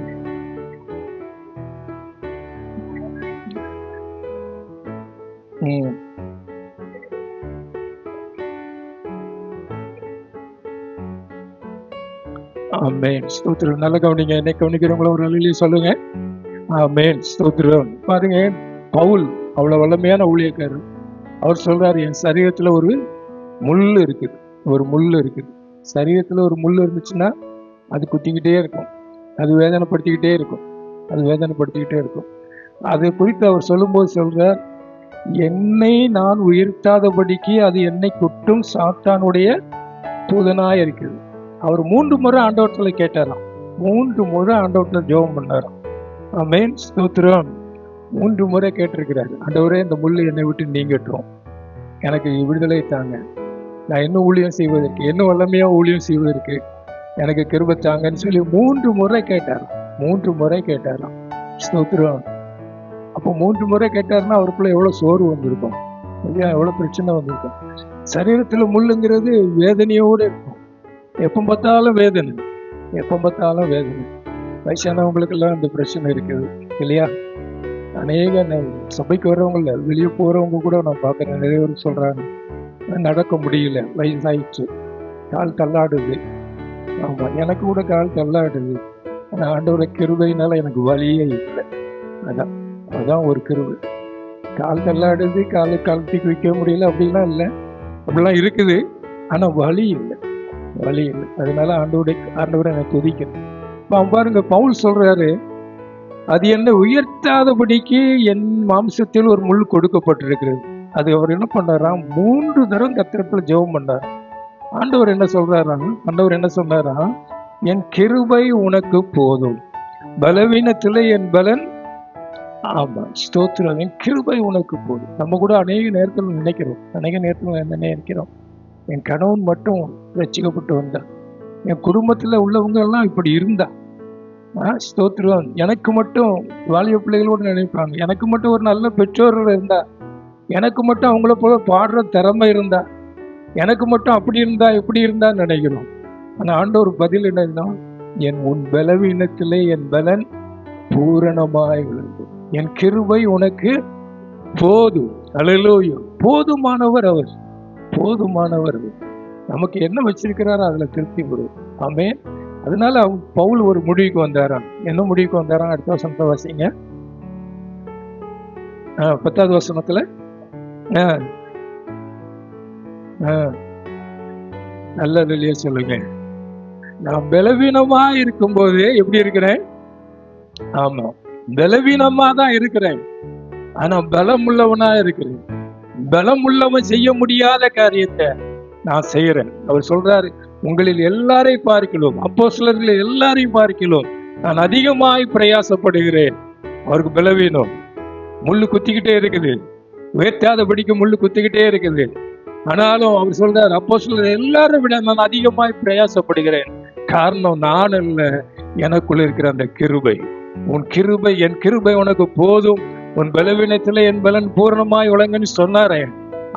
ம் ஆமென். ஸ்தோத்திரம். நல்ல கவனிங்க. என்னை கவனிக்கிறவங்கள ஒரு நிலையிலேயே சொல்லுங்க. ஆமென். ஸ்தோத்திரம். பாருங்க, பவுல் அவ்வளவு வல்லமையான ஊழியக்காரர். அவர் சொல்றாரு, என் சரீரத்துல ஒரு முள் இருக்குது, ஒரு முள் இருக்குது. சரீரத்துல ஒரு முள் இருந்துச்சுன்னா அது குத்திக்கிட்டே இருக்கும், அது வேதனைப்படுத்திக்கிட்டே இருக்கும், அது வேதனைப்படுத்திக்கிட்டே இருக்கும். அதை குறித்து அவர் சொல்லும்போது சொல்றார், என்னை நான் உயர்த்தாதபடிக்கு அது என்னை குட்டும் சாத்தானுடைய தூதனாய் இருக்குது. அவர் 3 முறை ஆண்டவர்களை கேட்டாராம், 3 முறை ஆண்டவர்களை ஜெபம் பண்ணாராம். ஆமென். ஸ்தோத்திரம். 3 முறை கேட்டிருக்கிறாரு, ஆண்டவரே இந்த முள்ளு என்னை விட்டு நீங்கட்டும், எனக்கு விடுதலை தாங்க, நான் இன்னும் ஊழியம் செய்வதற்கு, இன்னும் வல்லமையா ஊழியம் செய்வதற்கு எனக்கு கிருபை தாங்கன்னு சொல்லி 3 முறை கேட்டாராம். 3 முறை கேட்டாராம். ஸ்தோத்திரம். அப்போ 3 முறை கேட்டாருன்னா அவருக்குள்ள எவ்வளவு சோர்வு வந்திருக்கும் இல்லையா, எவ்வளவு பிரச்சனை வந்திருக்கும். சரீரத்துல முள்ளுங்கிறது வேதனையோடு இருக்கும். எப்போ பார்த்தாலும் வேதனை, எப்போ பார்த்தாலும் வேதனை. வயசானவங்களுக்கெல்லாம் இந்த பிரச்சனை இருக்குது இல்லையா. அநேக சபைக்கு வர்றவங்கள, வெளியே போறவங்க கூட நான் பார்க்குறேன், நிறைய பேர் சொல்றாங்க நடக்க முடியல, வயசாயிடுச்சு, கால் தள்ளாடுது. ஆமா, எனக்கு கூட கால் தள்ளாடுது. ஆனால் ஆண்டவருடைய கிருபையினால எனக்கு வலியே இல்லை. அதான் அதான் ஒரு கிருபை. கால் தள்ளாடுது, காலை கழட்டிக்கு வைக்க முடியல அப்படிலாம் இல்லை, அப்படிலாம் இருக்குது. ஆனா வலி இல்லை, வலி இல்லை. அதனால ஆண்டவரை எனக்கு துதிக்கிறேன். இப்போ பாருங்க, பவுல் சொல்றாரு, அது என்னை உயர்த்தாதபடிக்கு என் மாம்சத்தில் ஒரு முள் கொடுக்கப்பட்டிருக்கிறது. அது அவர் என்ன பண்ணாராம், 3 தரம் கர்த்தரிடத்துல ஜெபம் பண்ணார். ஆண்டவர் என்ன சொல்றாராம், ஆண்டவர் என்ன சொன்னாராம், என் கிருபை உனக்கு போதும், பலவீனத்திலே என் பலன். ஆமா, ஸ்தோத்திரம். என் கிருபை உனக்கு போதும். நம்ம கூட அநேக நேரத்தில் நினைக்கிறோம், அநேக நேரத்தில் என்ன நினைக்கிறோம், என் கணவன் மட்டும் ரட்சிக்கப்பட்டு வந்தான், என் குடும்பத்துல உள்ளவங்க எல்லாம் இப்படி இருந்தா, ஸ்தோத்திரம், எனக்கு மட்டும் வாலிப பிள்ளைகளோடு நினைப்பாங்க, எனக்கு மட்டும் ஒரு நல்ல பெற்றோர்கள் இருந்தா, எனக்கு மட்டும் அவங்கள போல பாடுற திறமை இருந்தா, எனக்கு மட்டும் அப்படி இருந்தா இப்படி இருந்தா நினைக்கிறோம். ஆனா ஆண்டவர் பதில் என்னன்னா, உன் பலவீனத்திலே என் பலன் பூரணமாய் விளங்கும், என் கிருபை உனக்கு போதும். அல்லேலூயா. போதுமானவர் அவர், போதுமானவர். நமக்கு என்ன வச்சிருக்கிறாரோ அதுல திருப்தி வரும். ஆமென். அதனால பவுல் ஒரு முடிவுக்கு வந்தாராம். என்ன முடிவுக்கு வந்தாராம்? அடுத்த வசனத்தை வாசிங்க. 10வது வசனத்துல நல்ல வெளியே சொல்லுங்க. நான் பலவீனமா இருக்கும்போது எப்படி இருக்கிறேன்? ஆமா, பலவீனமா தான் இருக்கிறேன், ஆனா பலம் உள்ளவனா இருக்கிறேன். பலம் உள்ளவன் செய்ய முடியாத காரியத்தை நான் செய்யறேன். அவர் சொல்றாரு, உங்களில் எல்லாரையும் பார்க்கிறோம், அப்போஸ்தலர்கள் எல்லாரையும் பார்க்கிறோம், நான் அதிகமாய் பிரயாசப்படுகிறேன். அவருக்கு பலவீனம், முள்ளு குத்திக்கிட்டே இருக்குது, உயர்த்தாதபடிக்கு முள்ளு குத்திக்கிட்டே இருக்குது. ஆனாலும் அவர் சொல்றாரு, அப்போஸ்தலர்கள் எல்லாரும் விட நான் அதிகமாய் பிரயாசப்படுகிறேன். காரணம் நான் அல்ல, எனக்குள்ள இருக்கிற அந்த கிருபை. உன் கிருபை, என் கிருபை உனக்கு போதும், உன் பலவீனத்திலே என் பலன் பூரணமாய் விளங்குன்னு சொன்னாரே,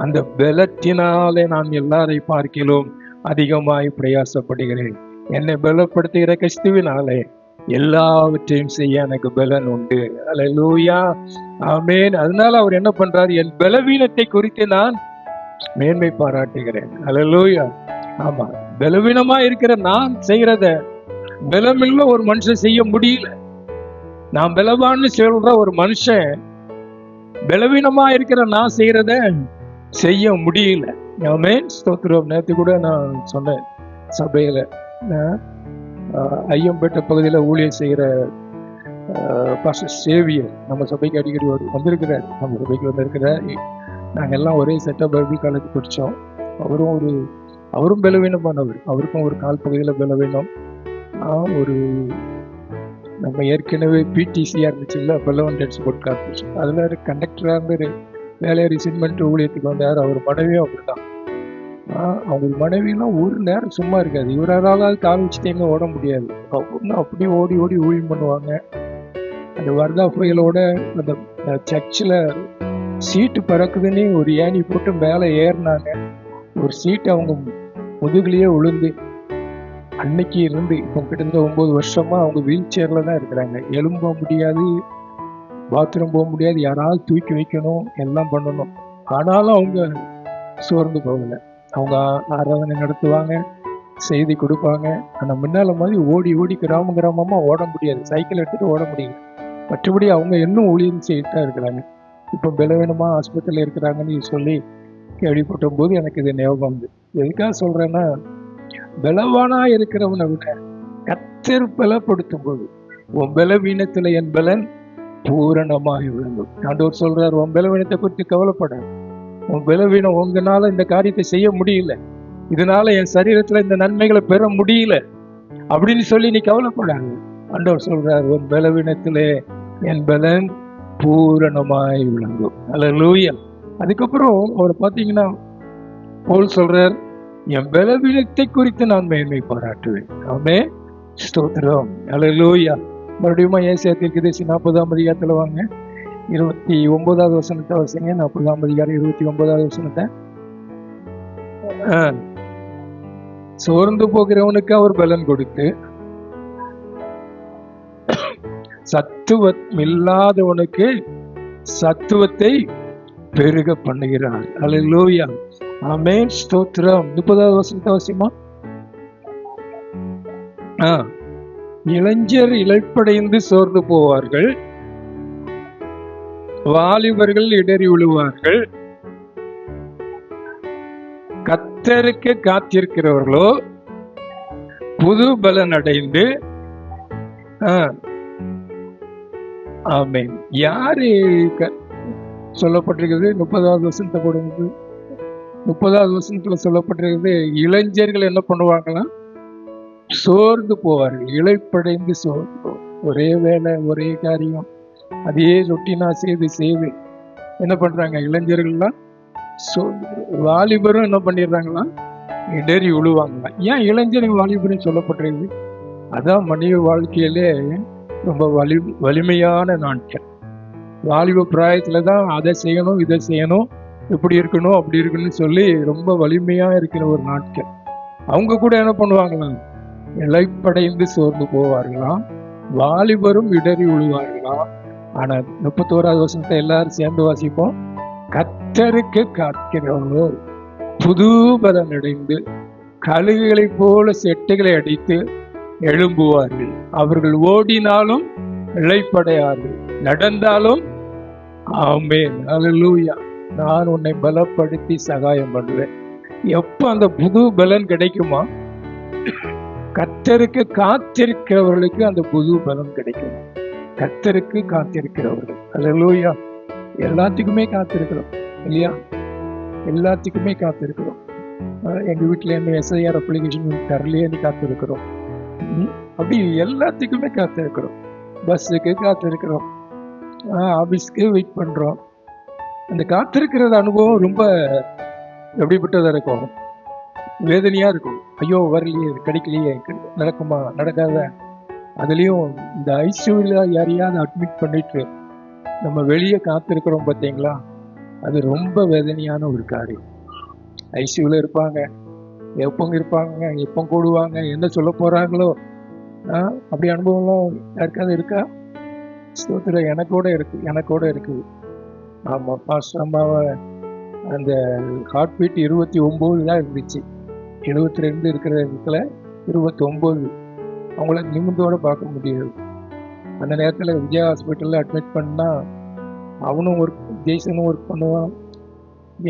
அந்த பலத்தினாலே நான் எல்லாரை பார்க்கிலும் அதிகமாய் பிரயாசப்படுகிறேன். என்னை பலப்படுத்துகிற கிறிஸ்துவினாலே எல்லாவற்றையும் செய்ய எனக்கு பலன் உண்டு. அல்லேலூயா. ஆமென். அதனால அவர் என்ன பண்றாரு, என் பலவீனத்தை குறித்து நான் மேன்மை பாராட்டுகிறேன். அல்லேலூயா. ஆமா, பலவீனமா இருக்கிற நான் செய்யறத பலமில்ல ஒரு மனுஷன் செய்ய முடியல. நான் பலவான்னு சொல்ற ஒரு மனுஷன் பலவீனமா இருக்கிற நான் செய்யறத செய்ய முடியல. ஆமென். ஸ்தோத்திரம். நேற்று கூட நான் சொன்னேன், சபையில ஐயம்பேட்டை பகுதியில் ஊழியர் செய்கிற பாஸ்டர் சேவியர் நம்ம சபைக்கு அடிக்கடி வந்திருக்கிறார். நம்ம சபைக்கு வந்திருக்கிறார். நாங்கள் எல்லாம் ஒரே செட்டப் பைபிள் காலேஜ் படித்தோம். அவரும் ஒரு அவரும் பலவீனமானவர், அவருக்கும் ஒரு கால் பகுதியில் பலவீனம். ஒரு நம்ம ஏற்கனவே பிடிசியாக இருந்துச்சுல்ல, பெல்லவன் டிரான்ஸ்போர்ட் கார்பரேஷன், அதில் கண்டக்டராக இருந்து வேலையை ரிசைன்மெண்ட் ஊழியத்துக்கு வந்தார். அவர் மனைவியும் அப்படிதான். அவங்க மனைவியெல்லாம் ஒரு நேரம் சும்மா இருக்காது. இவரால் கால் வச்சுட்டேங்க ஓட முடியாது. அப்படியே ஓடி ஓடி ஊழியம் பண்ணுவாங்க. அந்த வர்தா புயலோட அந்த சர்ச்சில் சீட்டு பறக்குதுன்னு ஒரு ஏணி போட்டு மேலே ஏறினாங்க. ஒரு சீட்டு அவங்க முதுகுலேயே விழுந்து அன்னைக்கு இருந்து இப்போ கிட்டத்தட்ட 9 வருஷமா அவங்க வீல் சேர்ல தான் இருக்கிறாங்க. எலும்ப முடியாது, பாத்ரூம் போக முடியாது, யாராவது தூக்கி வைக்கணும், எல்லாம் பண்ணணும். ஆனாலும் அவங்க சோர்ந்து போகலை. அவங்க ஆராதனை நடத்துவாங்க, செய்தி கொடுப்பாங்க. ஆனால் முன்னால மாதிரி ஓடி ஓடி கிராமமாக ஓட முடியாது, சைக்கிள் எடுத்துகிட்டு ஓட முடியல. மற்றபடி அவங்க இன்னும் ஊழியம் செய்துட்டு தான் இருக்கிறாங்க. இப்போ பலவீனமாக ஆஸ்பத்திரியில் இருக்கிறாங்கன்னு சொல்லி கேள்விப்பட்ட போது எனக்கு இது ஞாபகம் வந்து. எதுக்காக சொல்கிறேன்னா, பலவானா இருக்கிறவனை விட கர்த்தர் பலப்படுத்தும் போது உன் பலவீனத்தில் என் பலன் பூரணமாக விளங்கும். ஆண்டவர் சொல்றார், உன் பலவீனத்தை குறித்து கவலைப்படாது. உன் பலவீனம் உங்களால இந்த காரியத்தை செய்ய முடியல, இதனால என் சரீரத்துல இந்த நன்மைகளை பெற முடியல அப்படின்னு சொல்லி நீ கவலைப்படாது. ஆண்டவர் சொல்றார், உன் பலவீனத்திலே என் பலன் பூரணமாய் விளங்கும். அல்லேலூயா. அதுக்கப்புறம் அவர் பார்த்தீங்கன்னா பவுல் சொல்றார், என் பலவீனத்தை குறித்து நான் மேன்மை பாராட்டுவேன். ஆமென், ஸ்தோத்திரம், அல்லேலூயா. மறுபடியும் ஏசாயா தீர்க்கதரிசி 40ஆம் அதிகாரத்துல வாங்க, 29வது வசனத்தை வாசிங்க. 40ஆம் அதிகாரம் 29வது வசனத்தை. சோர்ந்து போகிறவனுக்கு அவர் பலன் கொடுத்து சத்துவம் இல்லாதவனுக்கு சத்துவத்தை பெருக பண்ணுகிறார். அல்லேலூயா, ஆமென், ஸ்தோத்திரம். 30வது வசனத்தை வாசிமா. இளைஞர் இளைப்படைந்து சோர்ந்து போவார்கள், வாலிபர்கள் இடறி விழுவார்கள். கர்த்தருக்கு காத்திருக்கிறவர்களோ புது பலன் அடைந்து. ஆமென். யாரு சொல்லப்பட்டிருக்கிறது? 30வது வசனத்தை கொடுங்க. 30வது வசனத்துல சொல்லப்பட்டிருக்கிறது, இளைஞர்கள் என்ன பண்ணுவாங்களாம்? சோர்ந்து போவார்கள், இளைப்படைந்து சோர்ந்து போவார்கள். ஒரே வேலை, ஒரே காரியம், அதே ரொட்டினா செய்து என்ன பண்றாங்க இளைஞர்கள்லாம்? வாலிபரும் என்ன பண்ணிடுறாங்களா? இடறி விழுவாங்களா? ஏன் இளைஞர்கள் வாலிபரும் சொல்லப்பட்டிருக்கு? அதான் மனித வாழ்க்கையிலே ரொம்ப வலிமையான நாட்கள். வாலிப பிராயத்துல தான் அதை செய்யணும், இதை செய்யணும், இப்படி இருக்கணும், அப்படி இருக்கணும்னு சொல்லி ரொம்ப வலிமையா இருக்கிற ஒரு நாட்கள். அவங்க கூட என்ன பண்ணுவாங்களாம்? இளைப்படைந்து சோர்ந்து போவார்களாம், வாலிபரும் இடறி விழுவார்களாம். ஆனா 31வது வசனத்தை எல்லாரும் சேர்ந்து வாசிப்போம். கர்த்தருக்கு காக்கிறவர்களோ புது பலன் அடைந்து கழுகுகளை போல செட்டுகளை அடித்து எழும்புவார்கள். அவர்கள் ஓடினாலும் இளைப்படையார்கள், நடந்தாலும். ஆமென், அல்லேலூயா. நான் உன்னை பலப்படுத்தி சகாயம் பண்ணுவேன். எப்ப அந்த புது பலன் கிடைக்குமா? கர்த்தருக்கு காத்திருக்கிறவர்களுக்கு அந்த புது பலன் கிடைக்கும். கர்த்தருக்கு காத்திருக்கிறவர்கள், அல்லேலூயா. எல்லாத்துக்குமே காத்திருக்கிறோம் இல்லையா? எல்லாத்துக்குமே காத்திருக்கிறோம். எங்க வீட்டுல இருந்து எஸ்ஐஆர் அப்ளிகேஷன் தரலையே காத்திருக்கிறோம். அப்படி எல்லாத்துக்குமே காத்திருக்கிறோம். பஸ்ஸுக்கு காத்திருக்கிறோம், ஆபீஸ்க்கு வெயிட் பண்றோம். அந்த காத்திருக்கிறது அனுபவம் ரொம்ப எப்படிப்பட்டதா இருக்கும்? வேதனையா இருக்கும். ஐயோ வரலையே, கிடைக்கலையே, நடக்குமா, நடக்காத. அதுலயும் இந்த ஐசியூல யாரையாவது அட்மிட் பண்ணிட்டு நம்ம வெளியே காத்திருக்கிறோம் பார்த்தீங்களா? அது ரொம்ப வேதனையான ஒரு காரியம். ஐசியூல இருப்பாங்க, எப்பங்க இருப்பாங்க, எப்போ கூடுவாங்க, என்ன சொல்ல போறாங்களோ. அப்படி அனுபவம்லாம் யாருக்காவது இருக்கா? ஸ்தோத்திரம், எனக்கோட இருக்குது. ஆமா, பாஸ்டர் அம்மாவை அந்த ஹார்ட் பீட் 29 தான் இருந்துச்சு. 72 இருக்கிற இடத்துல 29. அவங்கள நிமிந்தோட பார்க்க முடியாது. அந்த நேரத்தில் விஜயா ஹாஸ்பிட்டலில் அட்மிட் பண்ணால் அவனும் ஒர்க், ஜெய்சனும் ஒர்க் பண்ணுவான்,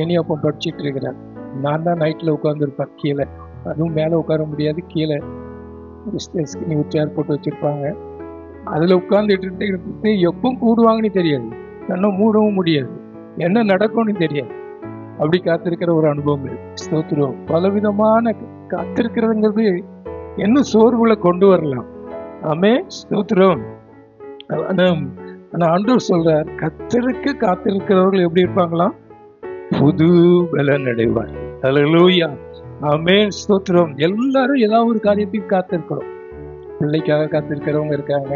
இனி அப்போ படிச்சுட்டு இருக்கிறேன். நான் தான் நைட்டில் உட்காந்துருப்பேன் கீழே, அதுவும் மேலே உட்கார முடியாது, கீழே ஒரு சேர் போட்டு வச்சுருப்பாங்க. அதில் உட்காந்துட்டு எப்போ கூடுவாங்கன்னு தெரியாது, கண்ணை மூடவும் முடியாது, என்ன நடக்கும்னு தெரியாது. அப்படி காத்திருக்கிற ஒரு அனுபவம் இருக்கு. ஸ்தோத்திரம். பலவிதமான காத்திருக்கிறதுங்கிறது இன்னும் சோர்வுகளை கொண்டு வரலாம். ஆமே, ஸ்தோத்திரம். ஆனா ஆண்டவர் சொல்றார், கர்த்தருக்கு காத்திருக்கிறவர்கள் எப்படி இருப்பாங்களாம்? புது பலன் அடைவார். ஹல்லேலூயா. ஆமென், ஸ்தோத்திரம். எல்லாரும் ஏதாவது ஒரு காரியத்துக்கு காத்திருக்கிறோம். பிள்ளைக்காக காத்திருக்கிறவங்க இருக்காங்க,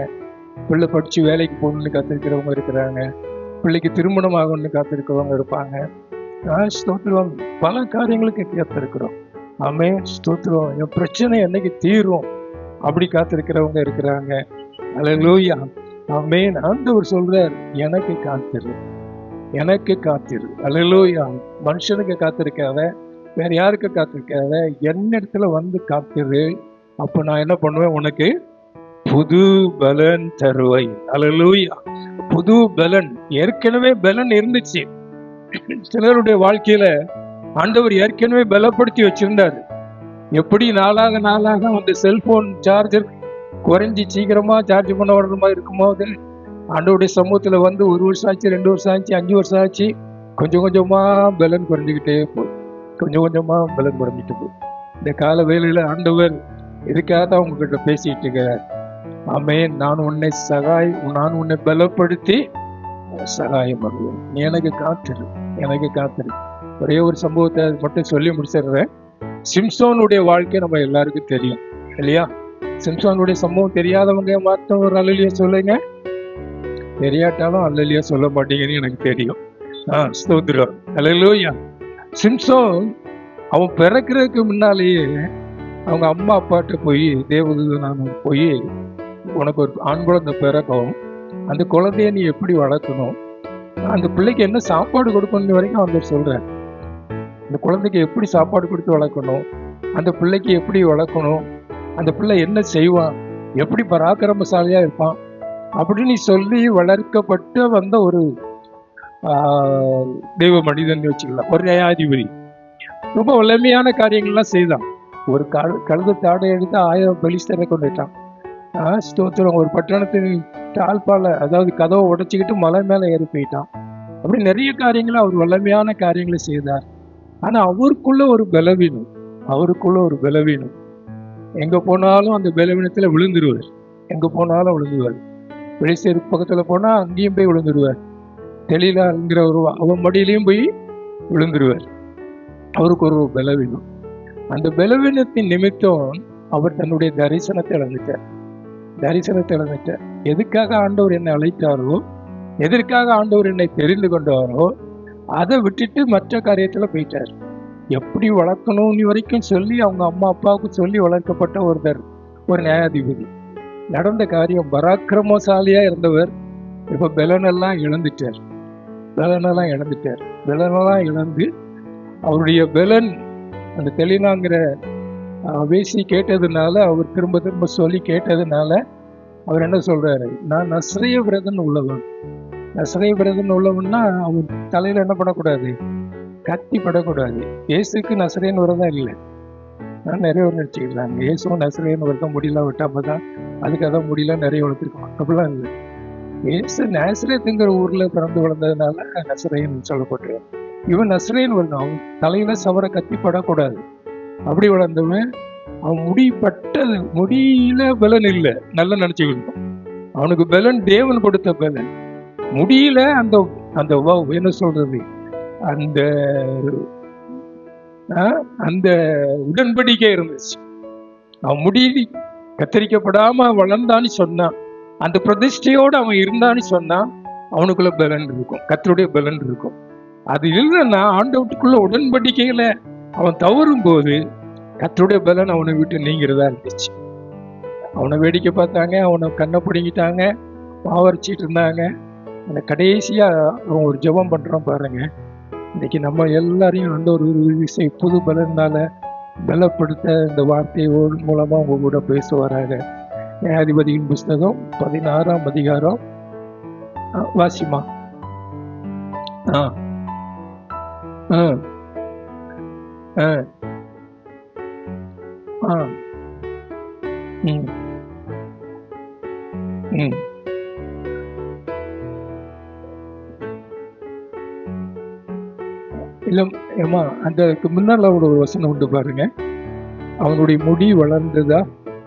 பிள்ளை படிச்சு வேலைக்கு போகணும்னு காத்திருக்கிறவங்க இருக்கிறாங்க, பிள்ளைக்கு திருமணம் ஆகணும்னு காத்திருக்கிறவங்க இருப்பாங்க. ஸ்தோத்திரம். பல காரியங்களுக்கு காத்திருக்கிறோம். ஆமென், ஸ்தோத்திரம். என் பிரச்சனை என்னைக்கு தீரும் அப்படி காத்திருக்கிறவங்க இருக்கிறாங்க. ஹல்லேலூயா. ஆமென். ஆண்டவர் சொல்றார், எனக்கு காத்திரு, எனக்கு காத்திரு. ஹல்லேலூயா. மனுஷனுக்கு காத்திருக்காத, வேற யாருக்கு காத்திருக்காத, என்னிடத்துல வந்து காத்திரு. அப்ப நான் என்ன பண்ணுவேன்? உனக்கு புது பலன் தருவை. ஹல்லேலூயா. புது பலன். ஏற்கனவே பலன் இருந்துச்சு. சிலருடைய வாழ்க்கையில ஆண்டவர் ஏற்கனவே பலப்படுத்தி வச்சிருந்தாரு. எப்படி நாளாக நாளாக அந்த செல்போன் சார்ஜர் குறைஞ்சி சீக்கிரமா சார்ஜ் பண்ண வர்ற மாதிரி இருக்கும்போது ஆண்டவருடைய சமூகத்துல வந்து 1 வருஷம் ஆச்சு, 2 வருஷம் ஆச்சு, 5 வருஷம் ஆச்சு, கொஞ்சம் கொஞ்சமா பலன் குறைஞ்சிக்கிட்டே போகுது. கொஞ்சம் கொஞ்சமா பலன் குறைஞ்சிட்டு போகுது. இந்த கால வேளையில ஆண்டவர் இதுக்காக தான் உங்ககிட்ட பேசிட்டு இருக்கிறார். ஆமென். நான் உன்னை பலப்படுத்தி சகாயம் பண்ணுவேன். நீ எனக்கு காத்திரு, எனக்கு காத்திரு. ஒரே ஒரு சம்பவத்தை மட்டும் சொல்லி முடிச்சிடுறேன். சிம்சோனுடைய வாழ்க்கை நம்ம எல்லாருக்கும் தெரியும் இல்லையா? சிம்சோனுடைய சம்பவம் தெரியாதவங்க மாற்ற ஒரு அல்லலியா சொல்லுங்க. தெரியாட்டாலும் அல்லலியா சொல்ல மாட்டீங்கன்னு எனக்கு தெரியும். ஸ்தோத்திரம். ஹல்லேலூயா. சிம்சோன் அவன் பிறக்கிறதுக்கு முன்னாலேயே அவங்க அம்மா அப்பாட்ட போய் தேவதூதனான போய், உனக்கு ஒரு ஆண் குழந்தை பிறக்கும், அந்த குழந்தைய நீ எப்படி வளர்க்கணும், அந்த பிள்ளைக்கு என்ன சாப்பாடு கொடுக்கணும் வரைக்கும் அவர் சொல்றார். அந்த குழந்தைக்கு எப்படி சாப்பாடு கொடுத்து வளர்க்கணும், அந்த பிள்ளைக்கு எப்படி வளர்க்கணும், அந்த பிள்ளை என்ன செய்வான், எப்படி பராக்கிரமசாலியா இருப்பான் அப்படின்னு சொல்லி வளர்க்கப்பட்டு வந்த ஒரு தெய்வ மனிதன் வச்சுக்கலாம். ஒரு நியாயாதிபதி. ரொம்ப வலிமையான காரியங்கள்லாம் செய்தான். ஒரு கழுத தாடை எடுத்து 1000 பெலிஸ்தரை கொண்டுட்டான். ஸ்தோத்திரம். ஒரு பட்டணத்தின் தாழ்பால, அதாவது கதவை உடைச்சிக்கிட்டு மலை மேல ஏறி போயிட்டான். அப்படி நிறைய காரியங்களை அவர் வல்லமையான காரியங்களை செய்தார். ஆனா அவருக்குள்ள ஒரு பலவீனம், அவருக்குள்ள ஒரு பலவீனம். எங்க போனாலும் அந்த பலவீனத்துல விழுந்துருவார். எங்க போனாலும் விழுந்துருவார். வெளிச்சேரி பக்கத்துல போனா அங்கேயும் போய் விழுந்துருவார். தெளிலாங்கிற ஒரு அவன் மடியிலையும் போய் விழுந்துருவார். அவருக்கு ஒரு பலவீனம். அந்த பலவீனத்தின் நிமித்தம் அவர் தன்னுடைய தரிசனத்தை இழந்துட்டார். எதுக்காக ஆண்டவர் என்னை அழைத்தாரோ, எதற்காக ஆண்டவர் என்னை தெரிந்து கொண்டாரோ, அதை விட்டுட்டு மற்ற காரியத்துல போயிட்டார். எப்படி வளர்க்கணும்னு வரைக்கும் சொல்லி அவங்க அம்மா அப்பாவுக்கு சொல்லி வளர்க்கப்பட்ட ஒருத்தர், ஒரு நியாயாதிபதி. நடந்த காரியம், பராக்கிரமசாலியா இருந்தவர் இப்ப பலனெல்லாம் இழந்துட்டார். பலனெல்லாம் இழந்து அவருடைய பலன் அந்த தெளினாங்கிற வேசி கேட்டதுனால, அவர் திரும்ப திரும்ப சொல்லி கேட்டதுனால அவர் என்ன சொல்றாரு? நான் நஸ்ரேய விரதன் உள்ளவன்னா அவன் தலையில என்ன பண்ணக்கூடாது? கத்தி படக்கூடாது. இயேசுக்கு நஸ்ரேயன் விரதம் இல்லை. நான் நிறைய ஒரு நினைச்சுக்கிறாங்க, இயேசுவும் நஸ்ரேயன் விரதம் முடியல விட்டாமதான் அதுக்கு அதான் முடியல நிறைய வளர்த்துருக்கோம். அப்படிலாம் இல்லை. இயேசு நாசரேத்துங்கிற ஊர்ல பிறந்து வளர்ந்ததுனால நஸ்ரேயன் சொல்லப்பட்டு, இவன் நஸ்ரேயன் விரதம். அவன் தலையில சவர கத்தி படக்கூடாது. அப்படி வளர்ந்தவன் அவன் முடியல பலன் இல்லை. நல்லா நினைச்சுக்கணும். அவனுக்கு பலன் தேவன் கொடுத்த பலன். முடியல அந்த அந்த என்ன சொல்றது, அந்த அந்த உடன்படிக்கை இருந்துச்சு. அவன் முடி கத்தரிக்கப்படாம வளர்ந்தான்னு சொன்னான், அந்த பிரதிஷ்டையோடு அவன் இருந்தான்னு சொன்னா அவனுக்குள்ள பலன் இருக்கும், கத்தருடைய பலன் இருக்கும். அது இல்லைன்னா ஆண்டவருக்குள்ள உடன்படிக்கையில அவன் தவறும் போது கத்தருடைய பலன் அவனை விட்டு நீங்கிறதா இருந்துச்சு. அவனை வேடிக்கை பார்த்தாங்க, அவனை கண்ணை பிடிங்கிட்டாங்க, மாவரிச்சிட்டு இருந்தாங்க. அந்த கடைசியா அவன் ஒரு ஜெபம் பண்றான் பாருங்க. இன்னைக்கு நம்ம எல்லாரையும் அந்த ஒரு புது பலனால பலப்படுத்த இந்த வார்த்தையோடு மூலமா உங்க கூட பேசுவாராக. நியாயாதிபதியின் புஸ்தகம் 16ஆம் அதிகாரம் வாசிமா. இல்ல ஏமா அதுக்கு முன்னால ஒரு வசனம் உண்டு பாருங்க, அவனுடைய முடி வளர்ந்ததா,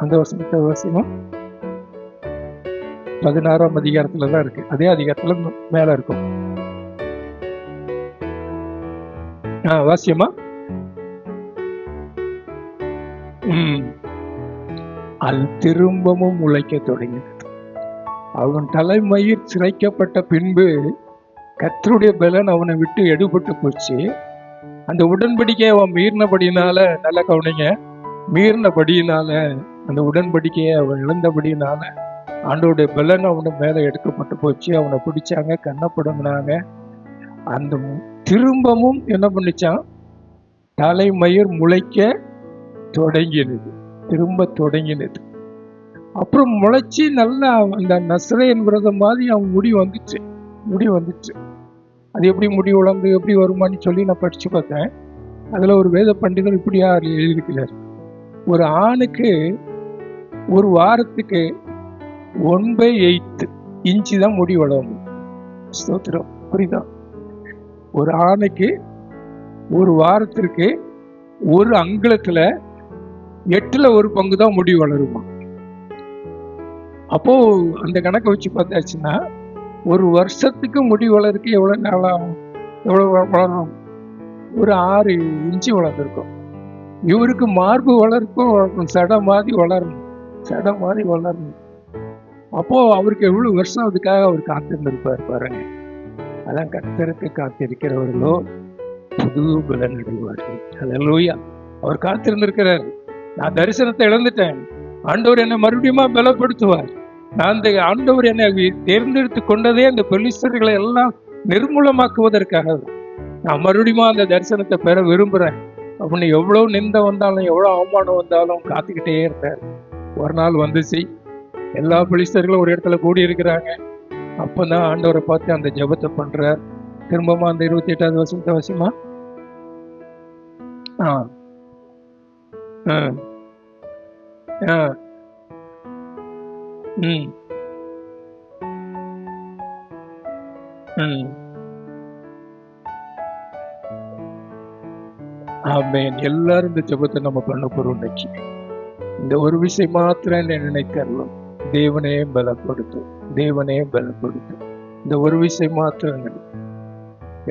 அந்த வசனத்தை வசனம் 16ஆம் அதிகாரத்துல தான் இருக்கு. அதே அதிகாரத்துல மேல இருக்கும். வாசியமா. அது திரும்பவும் உழைக்க தொடங்கினது. அவன் தலைமயிர் சிரைக்கப்பட்ட பின்பு கர்த்தருடைய பலன் அவனை விட்டு எடுபட்டு போச்சு. அந்த உடன்படிக்கையை அவன் மீறினபடினால, நல்ல கவனிங்க, மீறினபடியினால, அந்த உடன்படிக்கையை அவன் இழந்தபடினால ஆண்டவருடைய பலன் அவனை மேல எடுக்கப்பட்டு போச்சு. அவனை பிடிச்சாங்க, கண்ணப்படுங்கினாங்க. அந்த திரும்பவும் என்ன பண்ணிச்சான், தலைமயிர் முளைக்க தொடங்கினது, திரும்ப தொடங்கினது. அப்புறம் முளைச்சி நல்லா அந்த நசரேயன் விரதம் மாதிரி அவன் முடி வந்துச்சு. அது எப்படி முடி வளர்ந்து எப்படி வருமானு சொல்லி நான் படிச்சு பார்த்தேன். அதுல ஒரு வேத பண்டிதர் இப்படியா எழுதியிருக்கிறார், ஒரு ஆணுக்கு ஒரு வாரத்துக்கு 1/8 இன்ச்சு தான் முடி வளரும். ஸ்தோத்திரம், புரியுதா? ஒரு ஆணுக்கு ஒரு வாரத்திற்கு ஒரு அங்குலத்துல 8ல் 1 பங்கு தான் முடி வளருமா. அப்போ அந்த கணக்கை வச்சு பார்த்தாச்சுன்னா ஒரு வருஷத்துக்கு முடி வளருக்கு எவ்வளவு நாளாகும், எவ்வளவு வளரும்? ஒரு 6 இன்ச்சு வளர்ந்துருக்கும். இவருக்கு மார்பு வளர்க்கும், சடை மாதிரி வளரணும். அப்போ அவருக்கு எவ்வளவு வருஷம் அதுக்காக அவர் காத்திருந்திருப்பார் பாருங்க. அதான் கர்த்தருக்கு காத்திருக்கிறவர்களோ புது பலன் அடைவார்கள். அல்லேலூயா. அவர் காத்திருந்திருக்கிறார். நான் தரிசனத்தை இழந்துட்டேன், ஆண்டவர் என்னை மறுபடியும் பலப்படுத்துவார். நான் அந்த ஆண்டவர் என்னை தேர்ந்தெடுத்து கொண்டதே அந்த பெலிஸ்தர்களை எல்லாம் நிர்மூலமாக்குவதற்காக. நான் மறுபடியும் அந்த தரிசனத்தை பெற விரும்புறேன் அப்படின்னு எவ்வளவு நிந்த வந்தாலும் எவ்வளவு அவமானம் வந்தாலும் காத்துக்கிட்டே இருப்பார். ஒரு நாள் வந்துச்சு, எல்லா பெலிஸ்தர்களும் ஒரு இடத்துல கூடி இருக்கிறாங்க. அப்பதான் ஆண்டவரை பார்த்து அந்த ஜெபத்தை பண்றார். திரும்பமா அந்த 28வது வசனத்தை வசமா ஆமென். எல்லாரும் இந்த ஜெபத்தை நம்ம பண்ண போறோம். இன்னைக்கு இந்த ஒரு விஷயம் மாத்திரம் நினைக்கிறோம், தேவனே பலப்படுத்தும். இந்த ஒரு விஷயம் மாத்திரம்.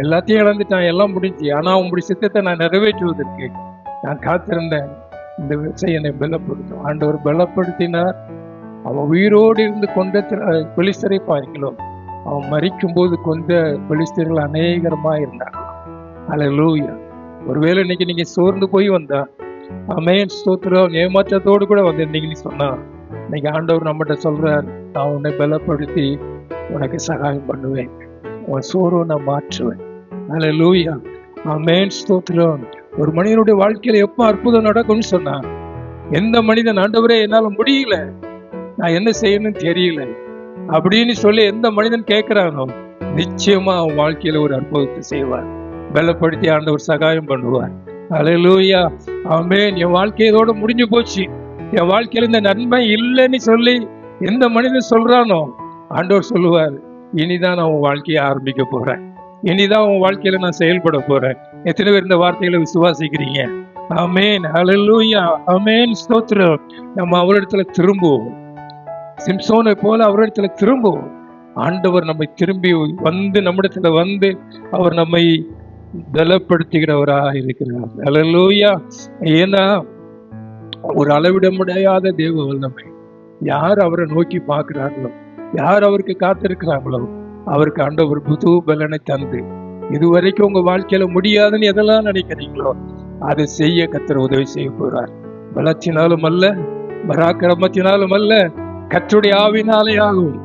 எல்லாத்தையும் இழந்துட்டான், எல்லாம் முடிஞ்சு. ஆனா உங்களுடைய சித்தத்தை நான் நிறைவேற்றுவதற்கு நான் காத்திருந்தேன். இந்த விஷயம் என்னை பலப்படுத்தும். ஆண்டவர் பலப்படுத்தினார். அவன் உயிரோடு இருந்து கொண்ட பெலிஸ்தரை பார்க்கலாம், அவன் மரிக்கும் போது கொண்ட பெலிஸ்தர்கள் அநேகரமா இருந்தாங்க. அல்லேலூயா. ஒருவேளை இன்னைக்கு நீங்க சோர்ந்து போய் வந்தா, ஆமென், ஸ்தோத்திரம், ஏமாற்றத்தோடு கூட வந்திருந்தீங்கன்னு சொன்னா, இன்னைக்கு ஆண்டவர் நம்மகிட்ட சொல்றார், நான் உன்னை பலப்படுத்தி உனக்கு சகாயம் பண்ணுவேன், உன் சோர்வை நான் மாற்றுவேன். அல்லேலூயா. ஆமென், ஸ்தோத்திரம். ஒரு மனிதனுடைய வாழ்க்கையில எப்போ அற்புதம் நடக்கும்னு சொன்னா, எந்த மனிதன் ஆண்டவரே என்னால முடியல, நான் என்ன செய்யணும்னு தெரியல அப்படின்னு சொல்லி எந்த மனிதன் கேட்கிறானோ, நிச்சயமா அவன் வாழ்க்கையில ஒரு அற்புதத்தை செய்வார். பலப்படுத்தி ஆண்டவர் சகாயம் பண்ணுவார். அல்லேலூயா. ஆமென். என் வாழ்க்கை இதோட முடிஞ்சு போச்சு, என் வாழ்க்கையில இந்த நன்மை இல்லைன்னு சொல்லி எந்த மனிதன் சொல்றானோ, ஆண்டவர் சொல்லுவார், இனிதான் நான் உன் வாழ்க்கையை ஆரம்பிக்க போறேன், இனிதான் உன் வாழ்க்கையில நான் செயல்பட போறேன். எத்தனை பேர் இந்த வார்த்தைகளை விசுவாசிக்கிறீங்க? ஆமென். அல்லேலூயா. ஆமென், ஸ்தோத்திரம். நம்ம அவரிடத்துல திரும்புவோம், சிம்சோனை போல அவரிடத்துல திரும்புவோம். ஆண்டவர் நம்மை திரும்பி வந்து நம்மிடத்துல வந்து அவர் நம்மை பலப்படுத்துகிறவராக இருக்கிறார். அல்லேலூயா. ஏன்னா ஒரு அளவிட முடியாத தேவ வல்லமை. யார் அவரை நோக்கி பார்க்கிறார்களோ, யார் அவருக்கு காத்திருக்கிறாங்களோ, அவருக்கு ஆண்டவர் புது பலனை தந்து, இதுவரைக்கும் உங்க வாழ்க்கையில முடியாதுன்னு எதெல்லாம் நினைக்கிறீங்களோ அதை செய்ய கர்த்தர் உதவி செய்ய போறார். பலத்தினாலும் அல்ல, பராக்கிரமத்தினாலும் அல்ல, கர்த்தருடைய ஆவினாலே ஆகும்.